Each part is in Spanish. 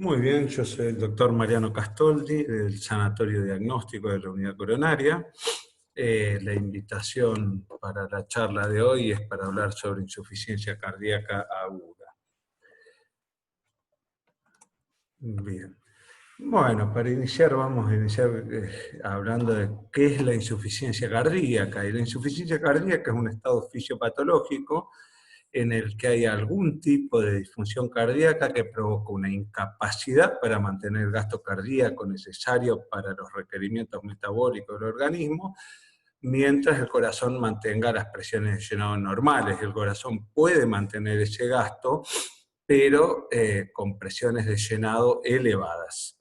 Muy bien, yo soy el doctor Mariano Castoldi, del Sanatorio Diagnóstico de la Unidad Coronaria. La invitación para la charla de hoy es para hablar sobre insuficiencia cardíaca aguda. Bien. Bueno, para iniciar, vamos a iniciar hablando de qué es la insuficiencia cardíaca. Y la insuficiencia cardíaca es un estado fisiopatológico en el que hay algún tipo de disfunción cardíaca que provoca una incapacidad para mantener el gasto cardíaco necesario para los requerimientos metabólicos del organismo, mientras el corazón mantenga las presiones de llenado normales. El corazón puede mantener ese gasto, pero con presiones de llenado elevadas.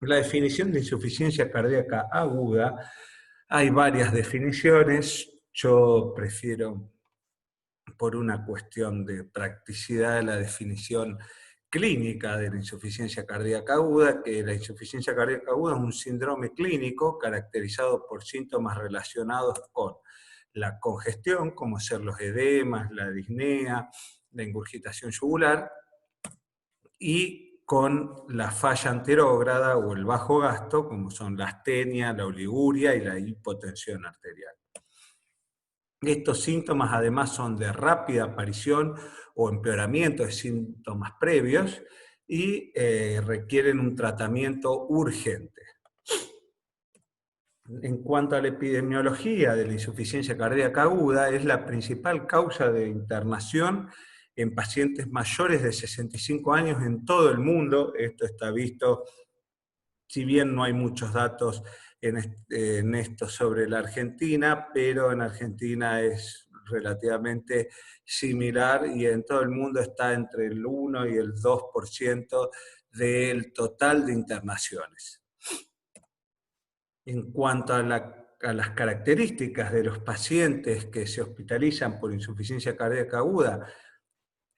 La definición de insuficiencia cardíaca aguda, hay varias definiciones. Yo prefiero, por una cuestión de practicidad, la definición clínica de la insuficiencia cardíaca aguda, que la insuficiencia cardíaca aguda es un síndrome clínico caracterizado por síntomas relacionados con la congestión, como ser los edemas, la disnea, la ingurgitación yugular, y con la falla anterógrada o el bajo gasto, como son la astenia, la oliguria y la hipotensión arterial. Estos síntomas además son de rápida aparición o empeoramiento de síntomas previos y requieren un tratamiento urgente. En cuanto a la epidemiología de la insuficiencia cardíaca aguda, es la principal causa de internación en pacientes mayores de 65 años en todo el mundo. Esto está visto, si bien no hay muchos datos en esto sobre la Argentina, pero en Argentina es relativamente similar y en todo el mundo está entre el 1 y el 2% del total de internaciones. En cuanto a las características de los pacientes que se hospitalizan por insuficiencia cardíaca aguda,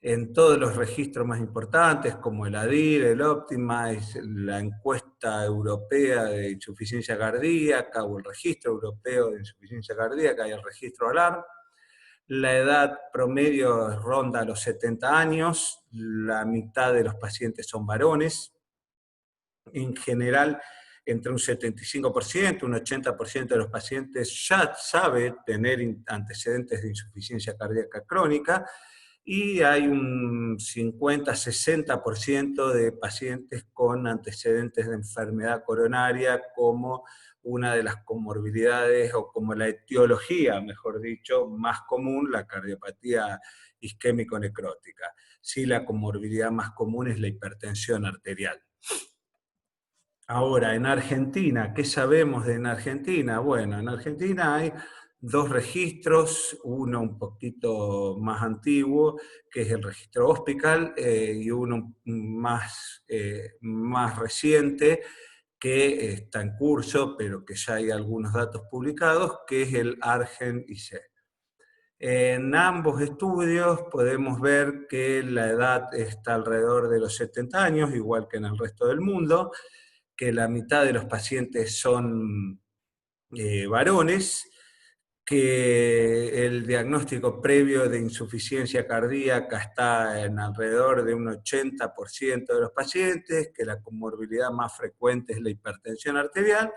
en todos los registros más importantes, como el ADIR, el Optimize, la encuesta europea de insuficiencia cardíaca o el registro europeo de insuficiencia cardíaca y el registro ALARM, la edad promedio ronda los 70 años, la mitad de los pacientes son varones, en general entre un 75% y un 80% de los pacientes ya sabe tener antecedentes de insuficiencia cardíaca crónica, y hay un 50-60% de pacientes con antecedentes de enfermedad coronaria como una de las comorbilidades o como la etiología, mejor dicho, más común, la cardiopatía isquémico-necrótica. Sí, la comorbilidad más común es la hipertensión arterial. Ahora, en Argentina, ¿qué sabemos de en Argentina? Bueno, en Argentina hay dos registros, uno un poquito más antiguo, que es el registro Hospital, y uno más reciente, que está en curso, pero que ya hay algunos datos publicados, que es el ARGEN-IC. En ambos estudios podemos ver que la edad está alrededor de los 70 años, igual que en el resto del mundo, que la mitad de los pacientes son varones, que el diagnóstico previo de insuficiencia cardíaca está en alrededor de un 80% de los pacientes, que la comorbilidad más frecuente es la hipertensión arterial,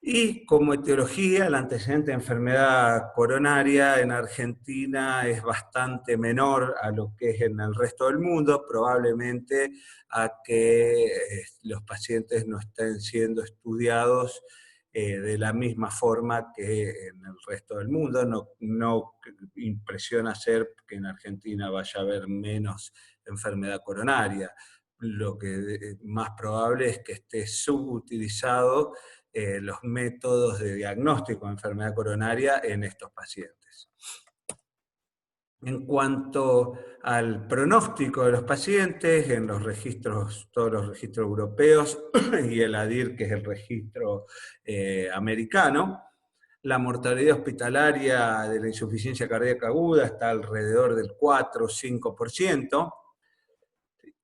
y como etiología, el antecedente de enfermedad coronaria en Argentina es bastante menor a lo que es en el resto del mundo, probablemente a que los pacientes no estén siendo estudiados de la misma forma que en el resto del mundo. No impresiona ser que en Argentina vaya a haber menos enfermedad coronaria. Lo que más probable es que esté subutilizado los métodos de diagnóstico de enfermedad coronaria en estos pacientes. En cuanto al pronóstico de los pacientes, en los registros, todos los registros europeos y el ADIR, que es el registro americano, la mortalidad hospitalaria de la insuficiencia cardíaca aguda está alrededor del 4 o 5%,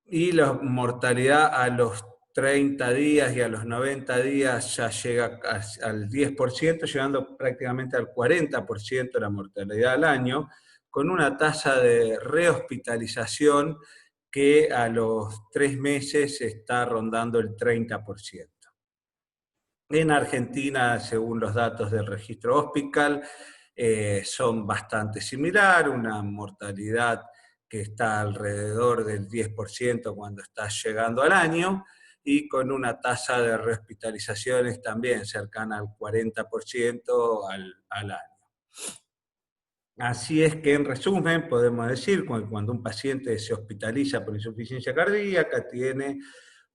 y la mortalidad a los 30 días y a los 90 días ya llega al 10%, llegando prácticamente al 40% de la mortalidad al año, con una tasa de rehospitalización que a los 3 meses está rondando el 30%. En Argentina, según los datos del registro Hospital, son bastante similar, una mortalidad que está alrededor del 10% cuando está llegando al año, y con una tasa de rehospitalizaciones también cercana al 40% al año. Así es que, en resumen, podemos decir que cuando un paciente se hospitaliza por insuficiencia cardíaca, tiene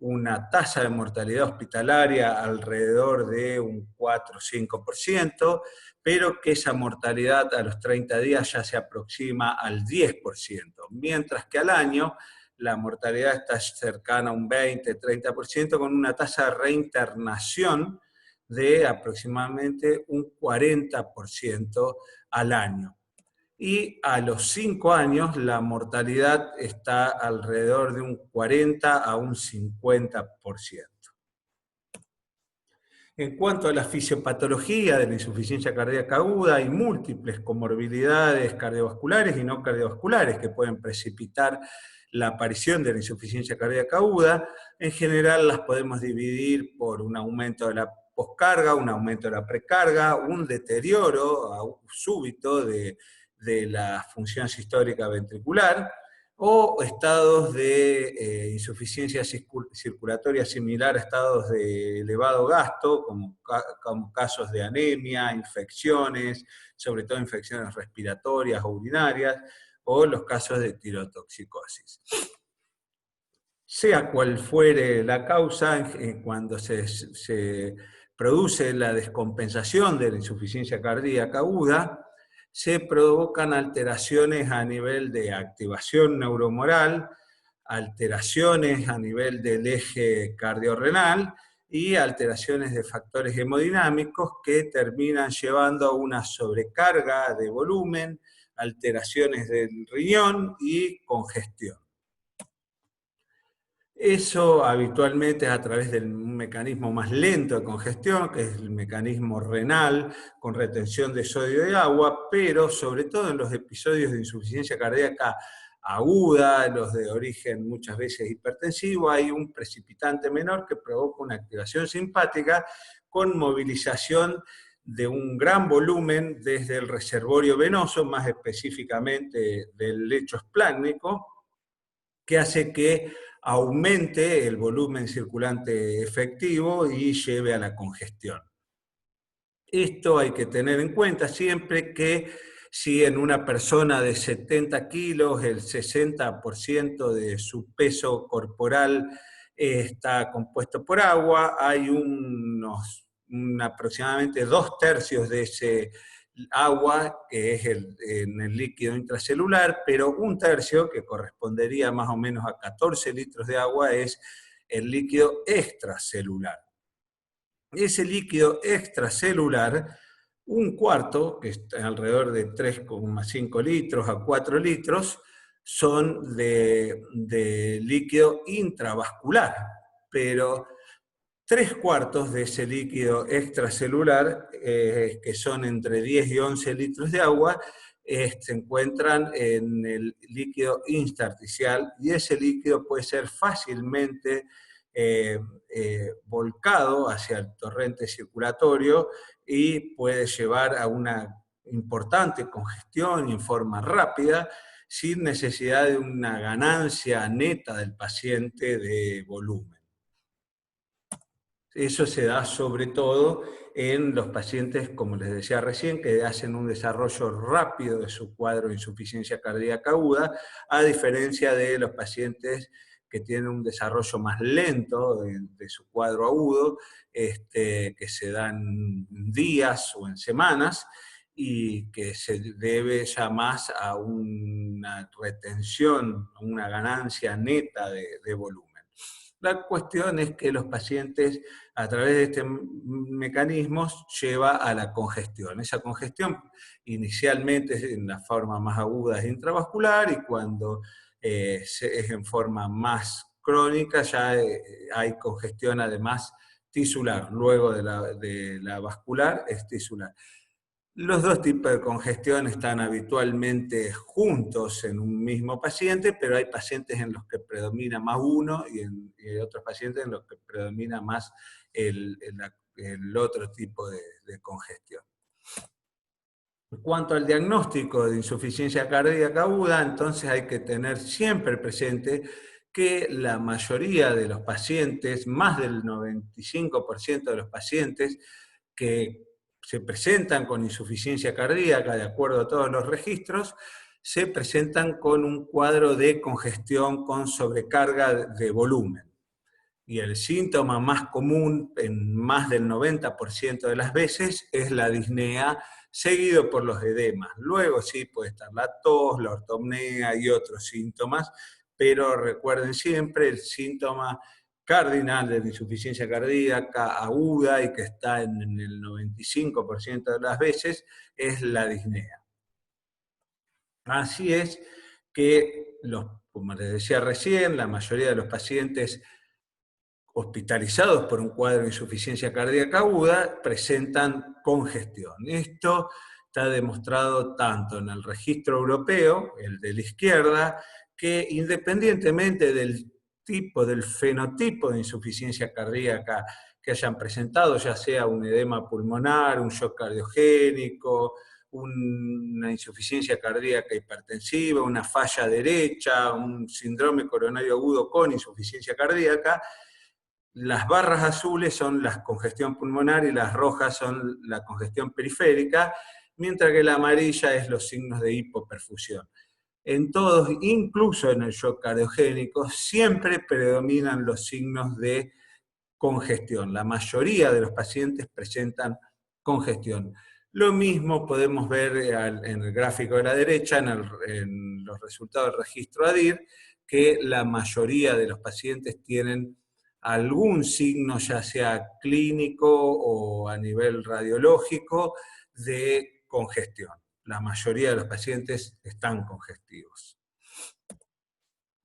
una tasa de mortalidad hospitalaria alrededor de un 4 o 5%, pero que esa mortalidad a los 30 días ya se aproxima al 10%, mientras que al año la mortalidad está cercana a un 20-30%, con una tasa de reinternación de aproximadamente un 40% al año. Y a los 5 años la mortalidad está alrededor de un 40 a un 50%. En cuanto a la fisiopatología de la insuficiencia cardíaca aguda, hay múltiples comorbilidades cardiovasculares y no cardiovasculares que pueden precipitar la aparición de la insuficiencia cardíaca aguda. En general las podemos dividir por un aumento de la poscarga, un aumento de la precarga, un deterioro súbito de la función sistólica ventricular, o estados de insuficiencia circulatoria similar a estados de elevado gasto, como casos de anemia, infecciones, sobre todo infecciones respiratorias o urinarias, o los casos de tirotoxicosis. Sea cual fuere la causa, cuando se produce la descompensación de la insuficiencia cardíaca aguda, se provocan alteraciones a nivel de activación neuromoral, alteraciones a nivel del eje cardiorrenal y alteraciones de factores hemodinámicos que terminan llevando a una sobrecarga de volumen, alteraciones del riñón y congestión. Eso habitualmente es a través de un mecanismo más lento de congestión, que es el mecanismo renal, con retención de sodio y agua, pero sobre todo en los episodios de insuficiencia cardíaca aguda, los de origen muchas veces hipertensivo, hay un precipitante menor que provoca una activación simpática con movilización de un gran volumen desde el reservorio venoso, más específicamente del lecho esplácnico, que hace que aumente el volumen circulante efectivo y lleve a la congestión. Esto hay que tener en cuenta siempre que si en una persona de 70 kilos el 60% de su peso corporal está compuesto por agua, hay aproximadamente 2/3 de ese agua, que es en el líquido intracelular, pero 1/3, que correspondería más o menos a 14 litros de agua, es el líquido extracelular. Ese líquido extracelular, 1/4, que está alrededor de 3,5 litros a 4 litros, son de líquido intravascular, pero 3/4 de ese líquido extracelular, que son entre 10 y 11 litros de agua, se encuentran en el líquido intersticial, y ese líquido puede ser fácilmente volcado hacia el torrente circulatorio y puede llevar a una importante congestión en forma rápida, sin necesidad de una ganancia neta del paciente de volumen. Eso se da sobre todo en los pacientes, como les decía recién, que hacen un desarrollo rápido de su cuadro de insuficiencia cardíaca aguda, a diferencia de los pacientes que tienen un desarrollo más lento de su cuadro agudo, que se dan en días o en semanas, y que se debe ya más a una retención, una ganancia neta de volumen. La cuestión es que los pacientes, a través de este mecanismo, lleva a la congestión. Esa congestión inicialmente es en la forma más aguda, es intravascular, y cuando es en forma más crónica ya hay congestión además tisular. Luego de la vascular es tisular. Los dos tipos de congestión están habitualmente juntos en un mismo paciente, pero hay pacientes en los que predomina más uno y otros pacientes en los que predomina más el otro tipo de congestión. En cuanto al diagnóstico de insuficiencia cardíaca aguda, entonces hay que tener siempre presente que la mayoría de los pacientes, más del 95% de los pacientes que se presentan con insuficiencia cardíaca, de acuerdo a todos los registros, se presentan con un cuadro de congestión con sobrecarga de volumen. Y el síntoma más común en más del 90% de las veces es la disnea, seguido por los edemas. Luego sí puede estar la tos, la ortopnea y otros síntomas, pero recuerden siempre el síntoma cardinal de la insuficiencia cardíaca aguda y que está en el 95% de las veces es la disnea. Así es que, como les decía recién, la mayoría de los pacientes hospitalizados por un cuadro de insuficiencia cardíaca aguda presentan congestión. Esto está demostrado tanto en el registro europeo, el de la izquierda, que independientemente del tipo, del fenotipo de insuficiencia cardíaca que hayan presentado, ya sea un edema pulmonar, un shock cardiogénico, una insuficiencia cardíaca hipertensiva, una falla derecha, un síndrome coronario agudo con insuficiencia cardíaca, las barras azules son la congestión pulmonar y las rojas son la congestión periférica, mientras que la amarilla es los signos de hipoperfusión. En todos, incluso en el shock cardiogénico, siempre predominan los signos de congestión. La mayoría de los pacientes presentan congestión. Lo mismo podemos ver en el gráfico de la derecha, en los resultados del registro ADIR, que la mayoría de los pacientes tienen algún signo, ya sea clínico o a nivel radiológico, de congestión. La mayoría de los pacientes están congestivos.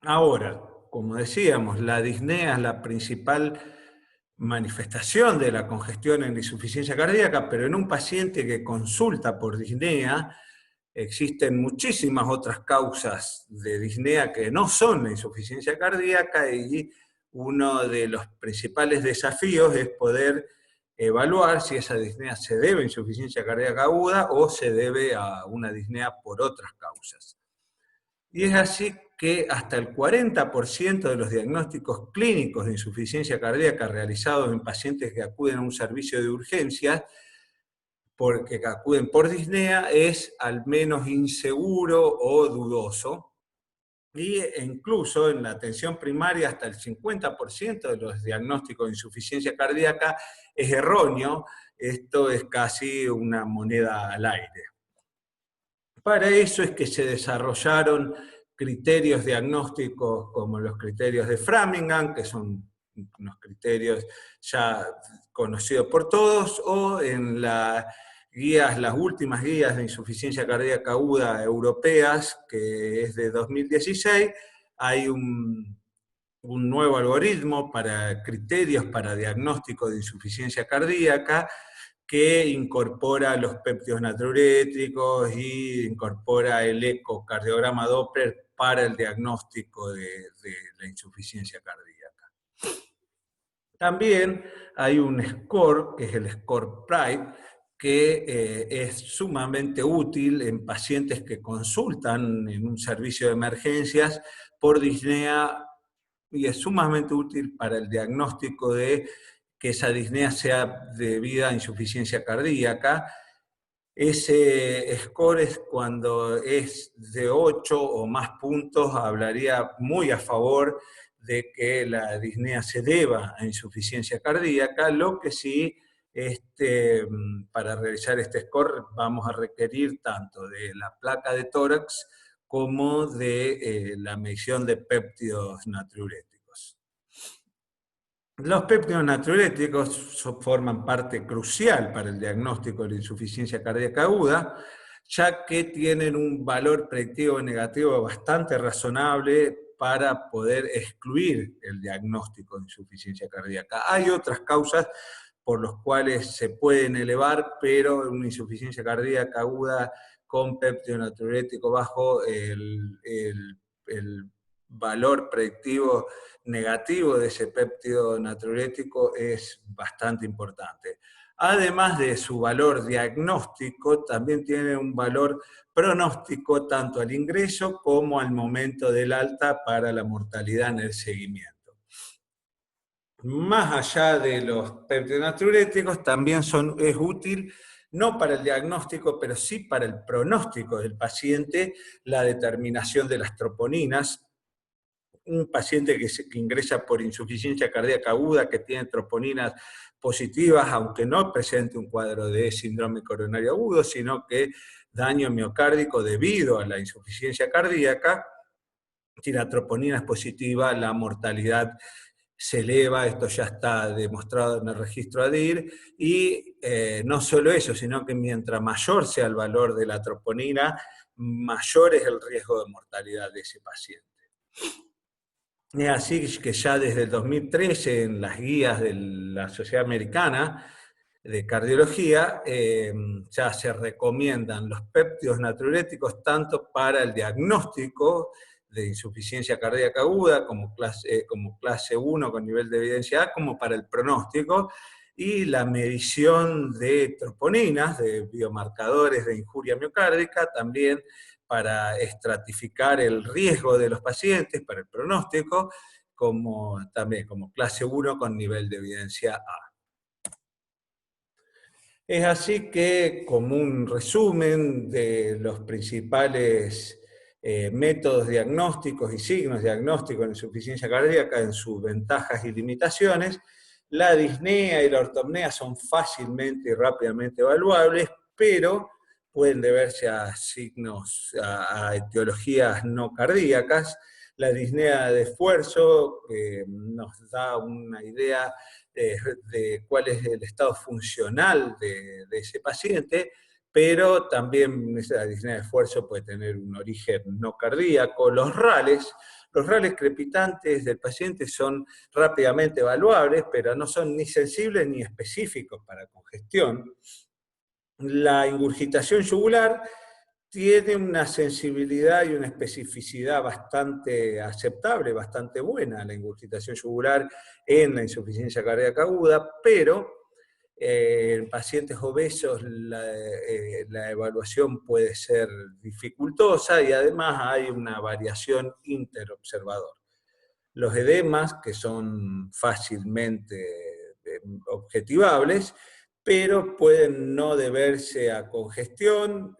Ahora, como decíamos, la disnea es la principal manifestación de la congestión en la insuficiencia cardíaca, pero en un paciente que consulta por disnea, existen muchísimas otras causas de disnea que no son la insuficiencia cardíaca y uno de los principales desafíos es poder evaluar si esa disnea se debe a insuficiencia cardíaca aguda o se debe a una disnea por otras causas. Y es así que hasta el 40% de los diagnósticos clínicos de insuficiencia cardíaca realizados en pacientes que acuden a un servicio de urgencias, porque acuden por disnea, es al menos inseguro o dudoso. Y incluso en la atención primaria hasta el 50% de los diagnósticos de insuficiencia cardíaca es erróneo. Esto es casi una moneda al aire. Para eso es que se desarrollaron criterios diagnósticos como los criterios de Framingham, que son unos criterios ya conocidos por todos, o en las últimas guías de insuficiencia cardíaca aguda europeas, que es de 2016, hay un nuevo algoritmo para criterios para diagnóstico de insuficiencia cardíaca, que incorpora los péptidos natriuréticos y incorpora el ecocardiograma Doppler para el diagnóstico de la insuficiencia cardíaca. También hay un score, que es el score PRIDE, que es sumamente útil en pacientes que consultan en un servicio de emergencias por disnea y es sumamente útil para el diagnóstico de que esa disnea sea debida a insuficiencia cardíaca. Ese score es cuando es de 8 o más puntos, hablaría muy a favor de que la disnea se deba a insuficiencia cardíaca, lo que sí, para realizar este score vamos a requerir tanto de la placa de tórax como de la medición de péptidos natriuréticos. Los péptidos natriuréticos forman parte crucial para el diagnóstico de la insuficiencia cardíaca aguda, ya que tienen un valor predictivo negativo bastante razonable para poder excluir el diagnóstico de insuficiencia cardíaca. Hay otras causas, por los cuales se pueden elevar, pero una insuficiencia cardíaca aguda con péptido natriurético bajo, el valor predictivo negativo de ese péptido natriurético es bastante importante. Además de su valor diagnóstico, también tiene un valor pronóstico tanto al ingreso como al momento del alta para la mortalidad en el seguimiento. Más allá de los péptidos natriuréticos, también es útil, no para el diagnóstico, pero sí para el pronóstico del paciente, la determinación de las troponinas. Un paciente que ingresa por insuficiencia cardíaca aguda, que tiene troponinas positivas, aunque no presente un cuadro de síndrome coronario agudo, sino que daño miocárdico debido a la insuficiencia cardíaca, si la troponina es positiva, la mortalidad se eleva, esto ya está demostrado en el registro ADIR, y no solo eso, sino que mientras mayor sea el valor de la troponina, mayor es el riesgo de mortalidad de ese paciente. Es así que ya desde el 2013, en las guías de la Sociedad Americana de Cardiología, ya se recomiendan los péptidos natriuréticos tanto para el diagnóstico de insuficiencia cardíaca aguda como clase 1 con nivel de evidencia A, como para el pronóstico, y la medición de troponinas, de biomarcadores de injuria miocárdica, también para estratificar el riesgo de los pacientes, para el pronóstico, también como clase 1 con nivel de evidencia A. Es así que, como un resumen de los principales métodos diagnósticos y signos diagnósticos en insuficiencia cardíaca, en sus ventajas y limitaciones, la disnea y la ortopnea son fácilmente y rápidamente evaluables, pero pueden deberse a signos, a etiologías no cardíacas. La disnea de esfuerzo nos da una idea de cuál es el estado funcional de ese paciente, pero también la disnea de esfuerzo puede tener un origen no cardíaco. Los rales crepitantes del paciente son rápidamente evaluables, pero no son ni sensibles ni específicos para congestión. La ingurgitación yugular tiene una sensibilidad y una especificidad bastante aceptable, bastante buena, la ingurgitación yugular en la insuficiencia cardíaca aguda, pero en pacientes obesos la evaluación puede ser dificultosa y además hay una variación interobservador. Los edemas, que son fácilmente objetivables, pero pueden no deberse a congestión,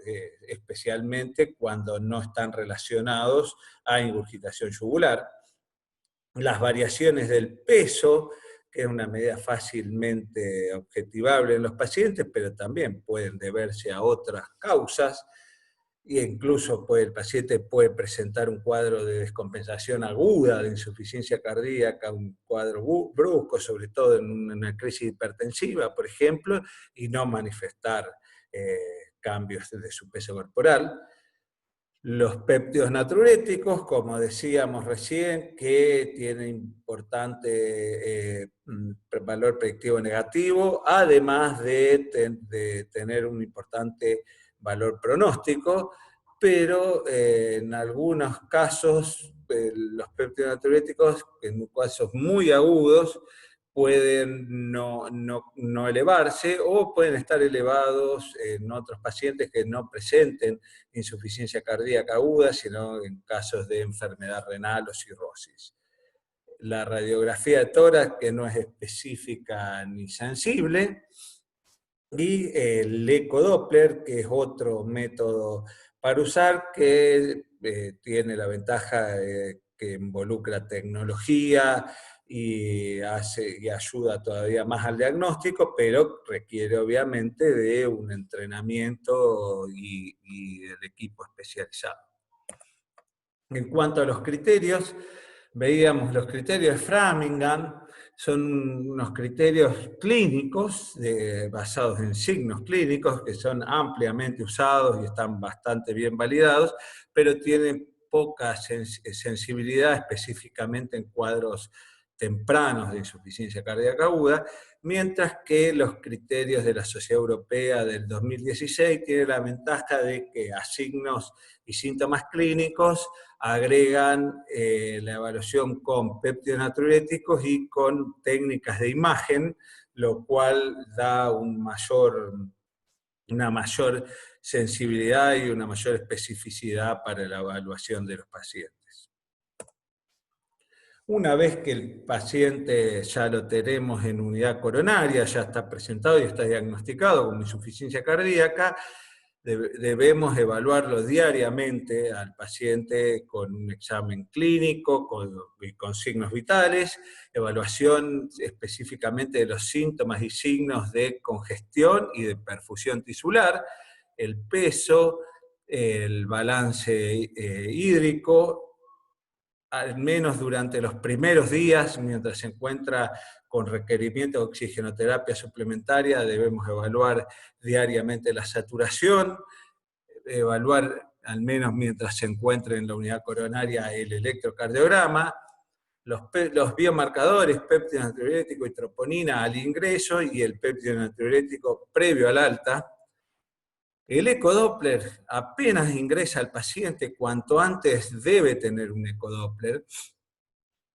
especialmente cuando no están relacionados a ingurgitación yugular. Las variaciones del peso, que es una medida fácilmente objetivable en los pacientes, pero también pueden deberse a otras causas, e incluso el paciente puede presentar un cuadro de descompensación aguda, de insuficiencia cardíaca, un cuadro brusco, sobre todo en una crisis hipertensiva, por ejemplo, y no manifestar cambios de su peso corporal. Los péptidos natriuréticos, como decíamos recién, que tienen importante valor predictivo negativo, además de tener un importante valor pronóstico, pero en algunos casos los péptidos natriuréticos, en casos muy agudos, pueden no elevarse o pueden estar elevados en otros pacientes que no presenten insuficiencia cardíaca aguda, sino en casos de enfermedad renal o cirrosis. La radiografía de tórax, que no es específica ni sensible, y el ecodoppler, que es otro método para usar, que tiene la ventaja que involucra tecnología y ayuda todavía más al diagnóstico, pero requiere obviamente de un entrenamiento y del equipo especializado. En cuanto a los criterios, veíamos los criterios de Framingham, son unos criterios clínicos basados en signos clínicos que son ampliamente usados y están bastante bien validados, pero tienen poca sensibilidad específicamente en cuadros tempranos de insuficiencia cardíaca aguda, mientras que los criterios de la Sociedad Europea del 2016 tienen la ventaja de que a signos y síntomas clínicos agregan la evaluación con péptidos natriuréticos y con técnicas de imagen, lo cual da una mayor sensibilidad y una mayor especificidad para la evaluación de los pacientes. Una vez que el paciente ya lo tenemos en unidad coronaria, ya está presentado y está diagnosticado con insuficiencia cardíaca, debemos evaluarlo diariamente al paciente con un examen clínico, con signos vitales, evaluación específicamente de los síntomas y signos de congestión y de perfusión tisular, el peso, el balance hídrico, al menos durante los primeros días, mientras se encuentra con requerimiento de oxigenoterapia suplementaria, debemos evaluar diariamente la saturación, evaluar al menos mientras se encuentre en la unidad coronaria el electrocardiograma, los biomarcadores, péptido natriurético y troponina al ingreso y el péptido natriurético previo al alta. El ecodoppler, apenas ingresa al paciente, cuanto antes debe tener un ecodoppler,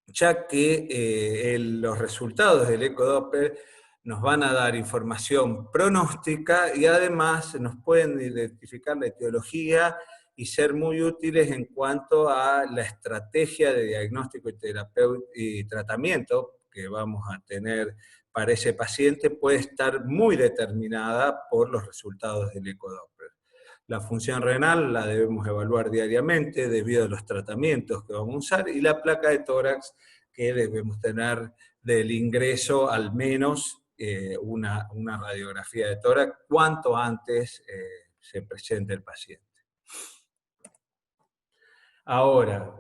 ya que los resultados del ecodoppler nos van a dar información pronóstica y además nos pueden identificar la etiología y ser muy útiles en cuanto a la estrategia de diagnóstico y tratamiento que vamos a tener para ese paciente, puede estar muy determinada por los resultados del ecodoppler. La función renal la debemos evaluar diariamente debido a los tratamientos que vamos a usar, y la placa de tórax, que debemos tener del ingreso al menos una radiografía de tórax cuanto antes se presente el paciente. Ahora,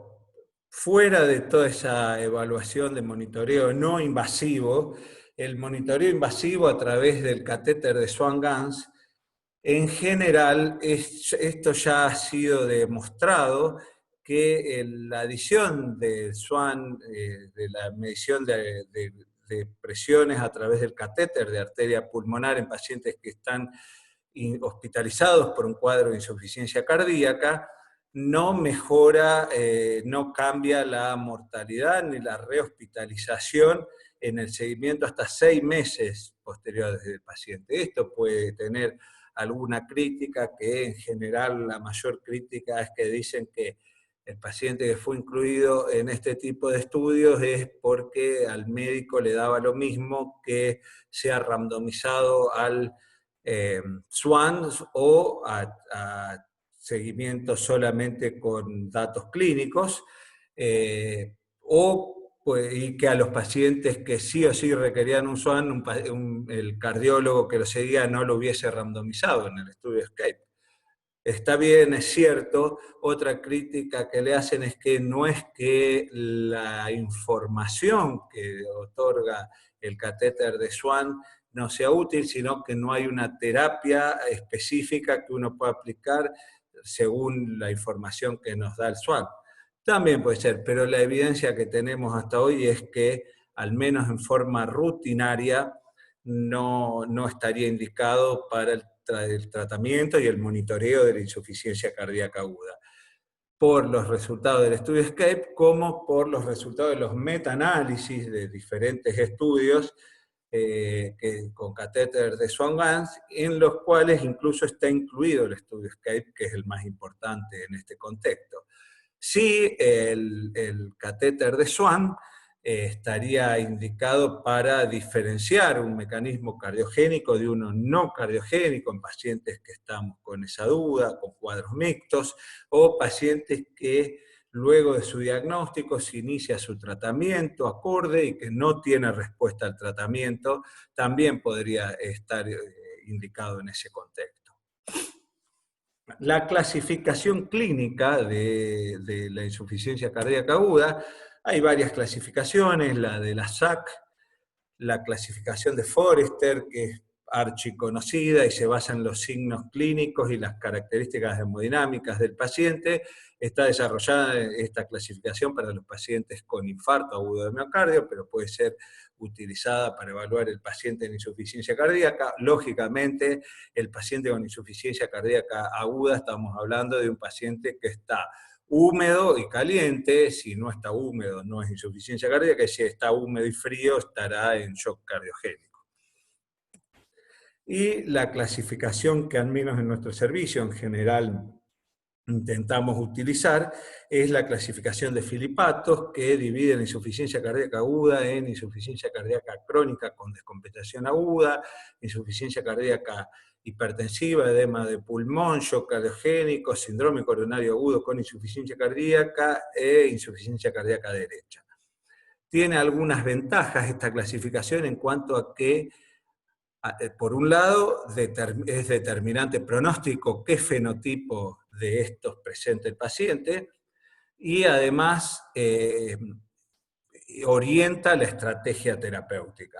fuera de toda esa evaluación de monitoreo no invasivo, el monitoreo invasivo a través del catéter de Swan-Ganz, en general, esto ya ha sido demostrado que la adición del Swan, de la medición de presiones a través del catéter de arteria pulmonar en pacientes que están hospitalizados por un cuadro de insuficiencia cardíaca, no mejora, no cambia la mortalidad ni la rehospitalización en el seguimiento hasta 6 meses posteriores del paciente. Esto puede tener alguna crítica, que en general la mayor crítica es que dicen que el paciente que fue incluido en este tipo de estudios es porque al médico le daba lo mismo que sea randomizado al SWAN o a seguimiento solamente con datos clínicos, y que a los pacientes que sí o sí requerían un SWAN, el cardiólogo que lo seguía no lo hubiese randomizado en el estudio ESCAPE. Está bien, es cierto. Otra crítica que le hacen es que no es que la información que otorga el catéter de Swan no sea útil, sino que no hay una terapia específica que uno pueda aplicar según la información que nos da el Swan. También puede ser, pero la evidencia que tenemos hasta hoy es que, al menos en forma rutinaria, no estaría indicado para el tratamiento y el monitoreo de la insuficiencia cardíaca aguda, por los resultados del estudio ESCAPE, como por los resultados de los metaanálisis de diferentes estudios con catéter de Swan-Ganz, en los cuales incluso está incluido el estudio ESCAPE, que es el más importante en este contexto. Sí, el catéter de Swan estaría indicado para diferenciar un mecanismo cardiogénico de uno no cardiogénico en pacientes que estamos con esa duda, con cuadros mixtos, o pacientes que luego de su diagnóstico se inicia su tratamiento acorde y que no tiene respuesta al tratamiento, también podría estar indicado en ese contexto. La clasificación clínica de la insuficiencia cardíaca aguda, hay varias clasificaciones, la de la SAC, la clasificación de Forrester, que es archiconocida y se basa en los signos clínicos y las características hemodinámicas del paciente. Está desarrollada esta clasificación para los pacientes con infarto agudo de miocardio, pero puede ser utilizada para evaluar el paciente en insuficiencia cardíaca. Lógicamente, el paciente con insuficiencia cardíaca aguda, estamos hablando de un paciente que está húmedo y caliente. Si no está húmedo, no es insuficiencia cardíaca, y si está húmedo y frío, estará en shock cardiogénico. Y la clasificación que al menos en nuestro servicio en general intentamos utilizar es la clasificación de Filipatos, que divide la insuficiencia cardíaca aguda en insuficiencia cardíaca crónica con descompensación aguda, insuficiencia cardíaca hipertensiva, edema de pulmón, shock cardiogénico, síndrome coronario agudo con insuficiencia cardíaca e insuficiencia cardíaca derecha. Tiene algunas ventajas esta clasificación en cuanto a que, por un lado, es determinante pronóstico qué fenotipo de estos presenta el paciente, y además orienta la estrategia terapéutica.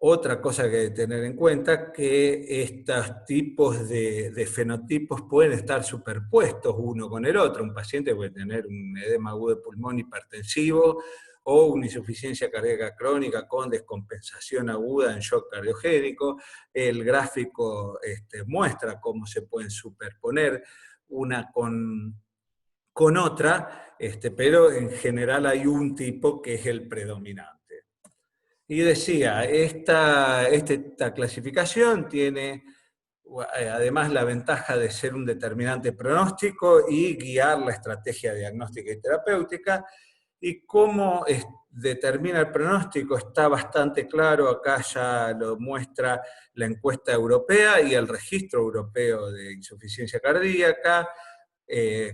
Otra cosa que hay que tener en cuenta es que estos tipos de fenotipos pueden estar superpuestos uno con el otro. Un paciente puede tener un edema agudo de pulmón hipertensivo o una insuficiencia cardíaca crónica con descompensación aguda en shock cardiogénico. El gráfico muestra cómo se pueden superponer una con otra, pero en general hay un tipo que es el predominante. Y decía, esta clasificación tiene además la ventaja de ser un determinante pronóstico y guiar la estrategia diagnóstica y terapéutica. Y cómo determina el pronóstico está bastante claro, acá ya lo muestra la encuesta europea y el registro europeo de insuficiencia cardíaca.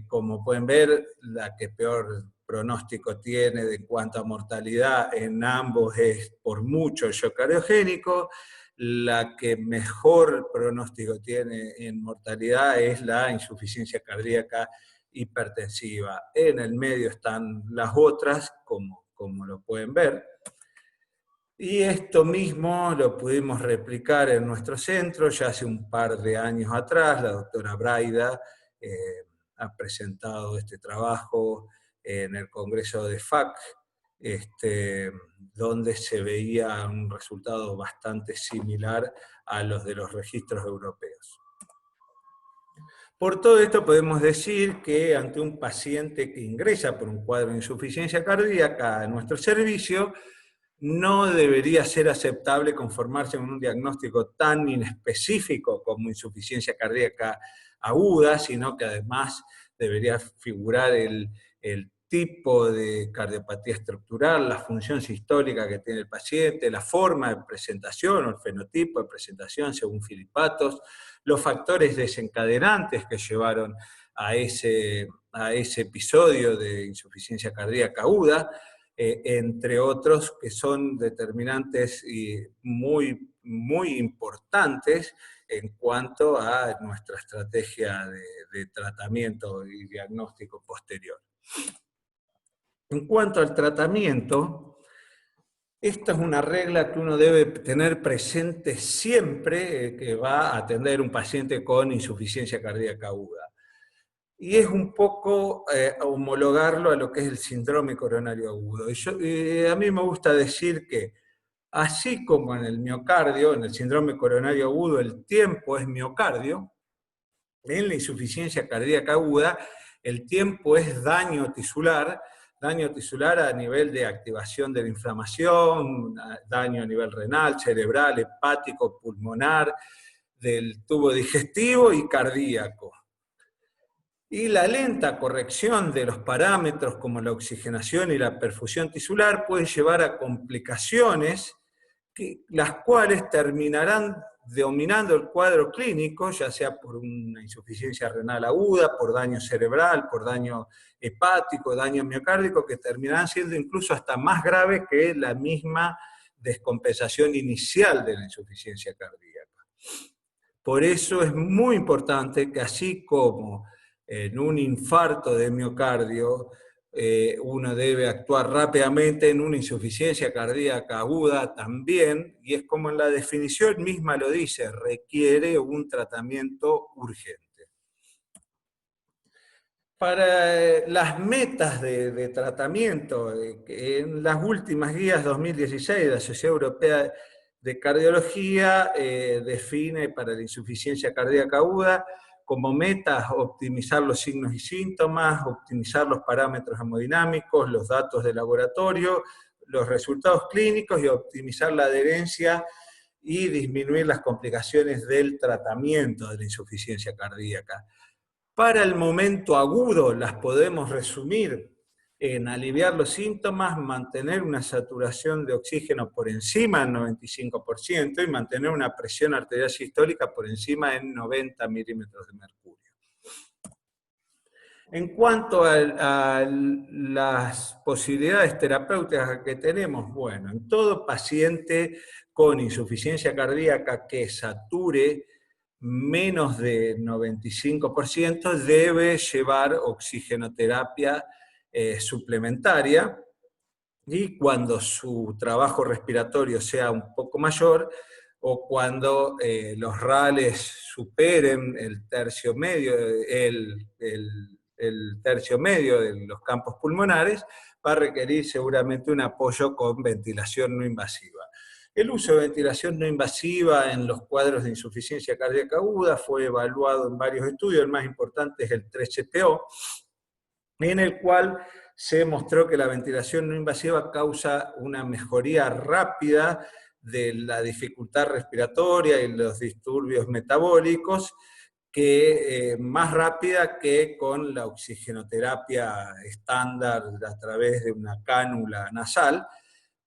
Como pueden ver, la que peor pronóstico tiene en cuanto a mortalidad en ambos es por mucho el shock cardiogénico. La que mejor pronóstico tiene en mortalidad es la insuficiencia cardíaca hipertensiva. En el medio están las otras, como lo pueden ver. Y esto mismo lo pudimos replicar en nuestro centro ya hace un par de años atrás. La doctora Braida ha presentado este trabajo en el Congreso de FAC, donde se veía un resultado bastante similar a los de los registros europeos. Por todo esto podemos decir que ante un paciente que ingresa por un cuadro de insuficiencia cardíaca a nuestro servicio, no debería ser aceptable conformarse con un diagnóstico tan inespecífico como insuficiencia cardíaca aguda, sino que además debería figurar el tipo de cardiopatía estructural, la función sistólica que tiene el paciente, la forma de presentación o el fenotipo de presentación según Filipatos, los factores desencadenantes que llevaron a ese episodio de insuficiencia cardíaca aguda, entre otros que son determinantes y muy, muy importantes en cuanto a nuestra estrategia de tratamiento y diagnóstico posterior. En cuanto al tratamiento, esta es una regla que uno debe tener presente siempre que va a atender un paciente con insuficiencia cardíaca aguda. Y es un poco homologarlo a lo que es el síndrome coronario agudo. A mí me gusta decir que, así como en el miocardio, en el síndrome coronario agudo, el tiempo es miocardio, en la insuficiencia cardíaca aguda, el tiempo es daño tisular a nivel de activación de la inflamación, daño a nivel renal, cerebral, hepático, pulmonar, del tubo digestivo y cardíaco. Y la lenta corrección de los parámetros como la oxigenación y la perfusión tisular puede llevar a complicaciones, las cuales terminarán dominando el cuadro clínico, ya sea por una insuficiencia renal aguda, por daño cerebral, por daño hepático, daño miocárdico, que terminarán siendo incluso hasta más graves que la misma descompensación inicial de la insuficiencia cardíaca. Por eso es muy importante que, así como en un infarto de miocardio, uno debe actuar rápidamente en una insuficiencia cardíaca aguda también, y es como en la definición misma lo dice, requiere un tratamiento urgente. Para las metas de tratamiento, en las últimas guías 2016 de la Sociedad Europea de Cardiología define para la insuficiencia cardíaca aguda como metas optimizar los signos y síntomas, optimizar los parámetros hemodinámicos, los datos de laboratorio, los resultados clínicos y optimizar la adherencia y disminuir las complicaciones del tratamiento de la insuficiencia cardíaca. Para el momento agudo las podemos resumir en aliviar los síntomas, mantener una saturación de oxígeno por encima del 95% y mantener una presión arterial sistólica por encima de 90 milímetros de mercurio. En cuanto a las posibilidades terapéuticas que tenemos, bueno, en todo paciente con insuficiencia cardíaca que sature menos de 95% debe llevar oxigenoterapia suplementaria, y cuando su trabajo respiratorio sea un poco mayor o cuando los RALes superen el tercio medio, el tercio medio de los campos pulmonares, va a requerir seguramente un apoyo con ventilación no invasiva. El uso de ventilación no invasiva en los cuadros de insuficiencia cardíaca aguda fue evaluado en varios estudios, el más importante es el 3CPO, en el cual se mostró que la ventilación no invasiva causa una mejoría rápida de la dificultad respiratoria y los disturbios metabólicos, que más rápida que con la oxigenoterapia estándar a través de una cánula nasal,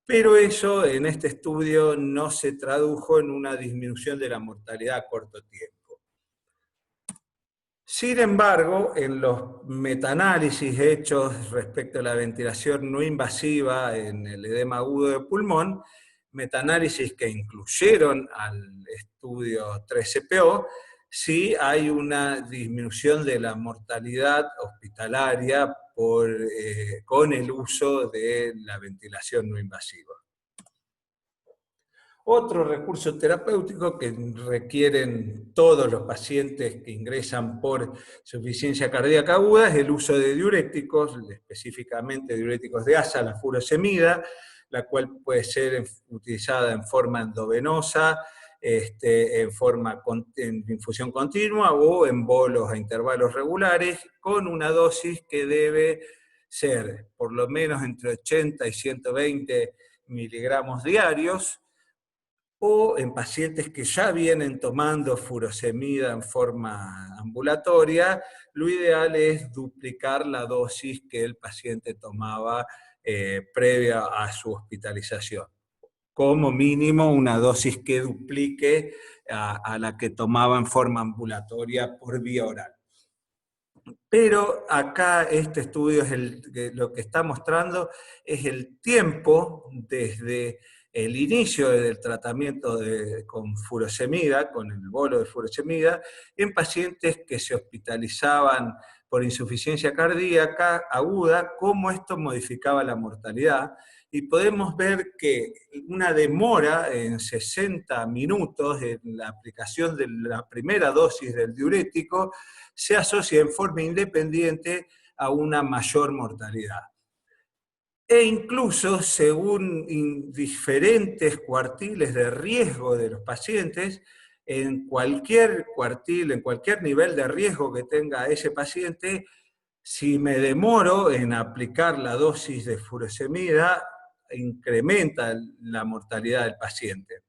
pero eso en este estudio no se tradujo en una disminución de la mortalidad a corto tiempo. Sin embargo, en los metaanálisis hechos respecto a la ventilación no invasiva en el edema agudo de pulmón, metaanálisis que incluyeron al estudio 3CPO, sí hay una disminución de la mortalidad hospitalaria con el uso de la ventilación no invasiva. Otro recurso terapéutico que requieren todos los pacientes que ingresan por insuficiencia cardíaca aguda es el uso de diuréticos, específicamente diuréticos de asa, la furosemida, la cual puede ser utilizada en forma endovenosa, en infusión continua o en bolos a intervalos regulares, con una dosis que debe ser por lo menos entre 80 y 120 miligramos diarios, o en pacientes que ya vienen tomando furosemida en forma ambulatoria, lo ideal es duplicar la dosis que el paciente tomaba previa a su hospitalización. Como mínimo una dosis que duplique a la que tomaba en forma ambulatoria por vía oral. Pero acá este estudio lo que está mostrando es el tiempo desde el inicio del tratamiento con furosemida, con el bolo de furosemida, en pacientes que se hospitalizaban por insuficiencia cardíaca aguda, cómo esto modificaba la mortalidad. Y podemos ver que una demora en 60 minutos en la aplicación de la primera dosis del diurético se asocia en forma independiente a una mayor mortalidad. E incluso, según diferentes cuartiles de riesgo de los pacientes, en cualquier cuartil, en cualquier nivel de riesgo que tenga ese paciente, si me demoro en aplicar la dosis de furosemida, incrementa la mortalidad del paciente.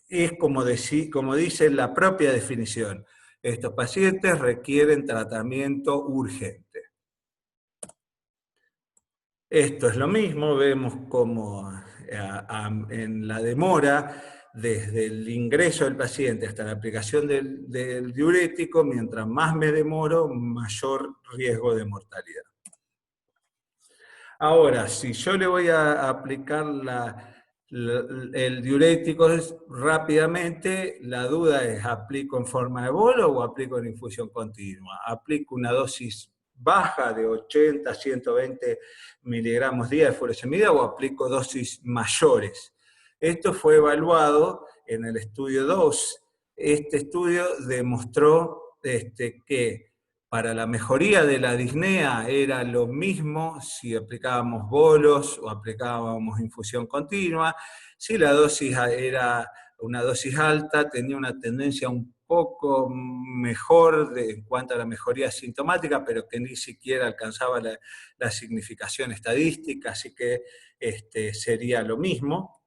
Es como dice la propia definición, estos pacientes requieren tratamiento urgente. Esto es lo mismo, vemos como en la demora, desde el ingreso del paciente hasta la aplicación del diurético, mientras más me demoro, mayor riesgo de mortalidad. Ahora, si yo le voy a aplicar el diurético rápidamente, la duda es, ¿aplico en forma de bolo o aplico en infusión continua? ¿Aplico una dosis baja de 80 a 120 miligramos día de furosemida o aplico dosis mayores. Esto fue evaluado en el estudio 2. Este estudio demostró que para la mejoría de la disnea era lo mismo si aplicábamos bolos o aplicábamos infusión continua. Si la dosis era una dosis alta, tenía una tendencia un poco mejor en cuanto a la mejoría sintomática, pero que ni siquiera alcanzaba la significación estadística, así que sería lo mismo.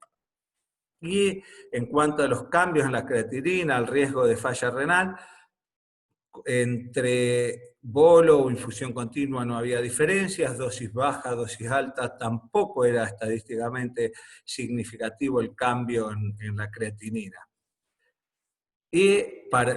Y en cuanto a los cambios en la creatinina, al riesgo de falla renal, entre bolo o infusión continua no había diferencias, dosis baja, dosis alta, tampoco era estadísticamente significativo el cambio en la creatinina. Y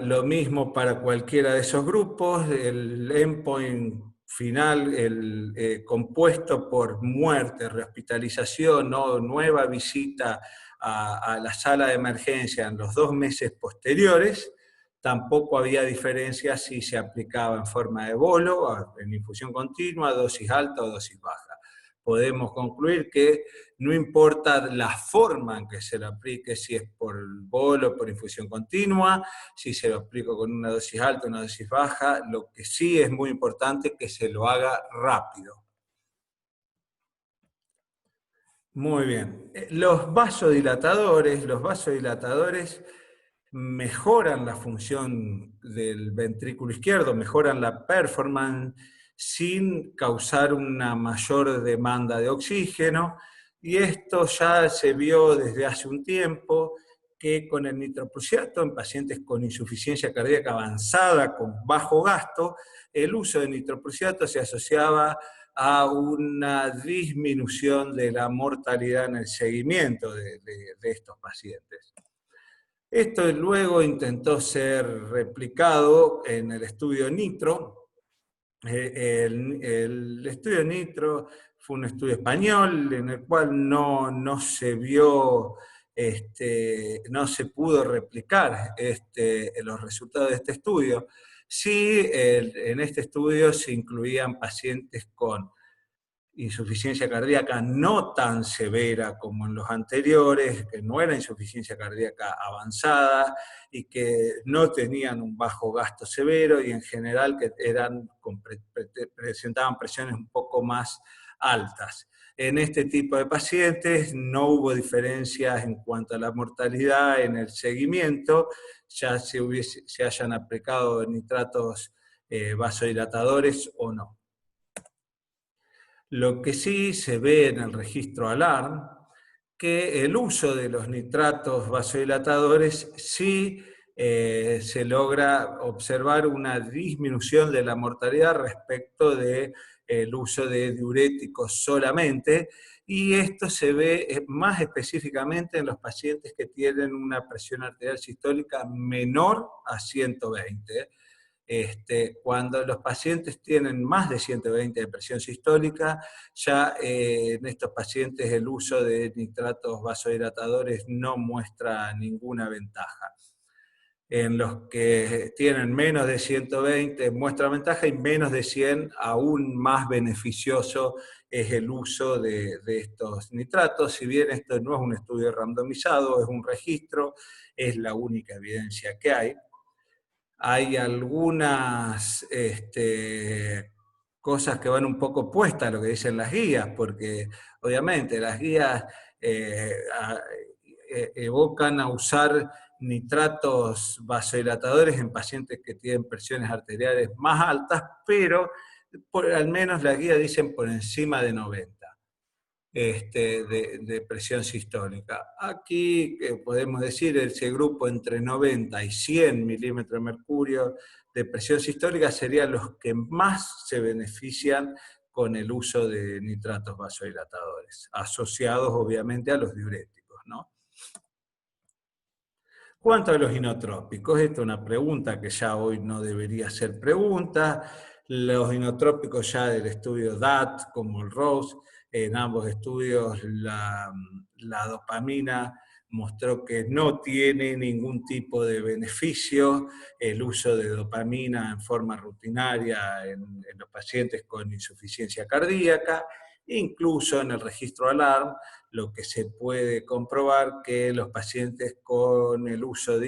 lo mismo para cualquiera de esos grupos, el endpoint final, compuesto por muerte, rehospitalización o nueva visita a la sala de emergencia en los 2 meses posteriores, tampoco había diferencia si se aplicaba en forma de bolo, en infusión continua, dosis alta o dosis baja. Podemos concluir que no importa la forma en que se lo aplique, si es por bolo o por infusión continua, si se lo aplico con una dosis alta o una dosis baja, lo que sí es muy importante es que se lo haga rápido. Muy bien. Los vasodilatadores mejoran la función del ventrículo izquierdo, mejoran la performance sin causar una mayor demanda de oxígeno, y esto ya se vio desde hace un tiempo, que con el nitroprusiato en pacientes con insuficiencia cardíaca avanzada, con bajo gasto, el uso de nitroprusiato se asociaba a una disminución de la mortalidad en el seguimiento de estos pacientes. Esto luego intentó ser replicado en el estudio NITRO. El estudio NITRO fue un estudio español en el cual no se vio, no se pudo replicar los resultados de este estudio. Sí, en este estudio se incluían pacientes con insuficiencia cardíaca no tan severa como en los anteriores, que no era insuficiencia cardíaca avanzada y que no tenían un bajo gasto severo y en general que presentaban presiones un poco más altas. En este tipo de pacientes no hubo diferencias en cuanto a la mortalidad en el seguimiento, ya se hayan aplicado nitratos vasodilatadores o no. Lo que sí se ve en el registro ALARM, que el uso de los nitratos vasodilatadores sí se logra observar una disminución de la mortalidad respecto del uso de diuréticos solamente, y esto se ve más específicamente en los pacientes que tienen una presión arterial sistólica menor a 120. Cuando los pacientes tienen más de 120 de presión sistólica, ya en estos pacientes el uso de nitratos vasodilatadores no muestra ninguna ventaja. En los que tienen menos de 120 muestra ventaja, y menos de 100 aún más beneficioso es el uso de estos nitratos. Si bien esto no es un estudio randomizado, es un registro, es la única evidencia que hay. Hay algunas cosas que van un poco opuestas a lo que dicen las guías, porque obviamente las guías evocan a usar nitratos vasodilatadores en pacientes que tienen presiones arteriales más altas, pero al menos las guías dicen por encima de 90. De presión sistólica. Aquí podemos decir ese grupo entre 90 y 100 milímetros de mercurio de presión sistólica serían los que más se benefician con el uso de nitratos vasodilatadores, asociados obviamente a los diuréticos, ¿no? Cuanto a los inotrópicos, esta es una pregunta que ya hoy no debería ser pregunta. Los inotrópicos ya del estudio DAT, como el ROSE, en ambos estudios la dopamina mostró que no tiene ningún tipo de beneficio el uso de dopamina en forma rutinaria en los pacientes con insuficiencia cardíaca. Incluso en el registro ALARM, lo que se puede comprobar que los pacientes con el uso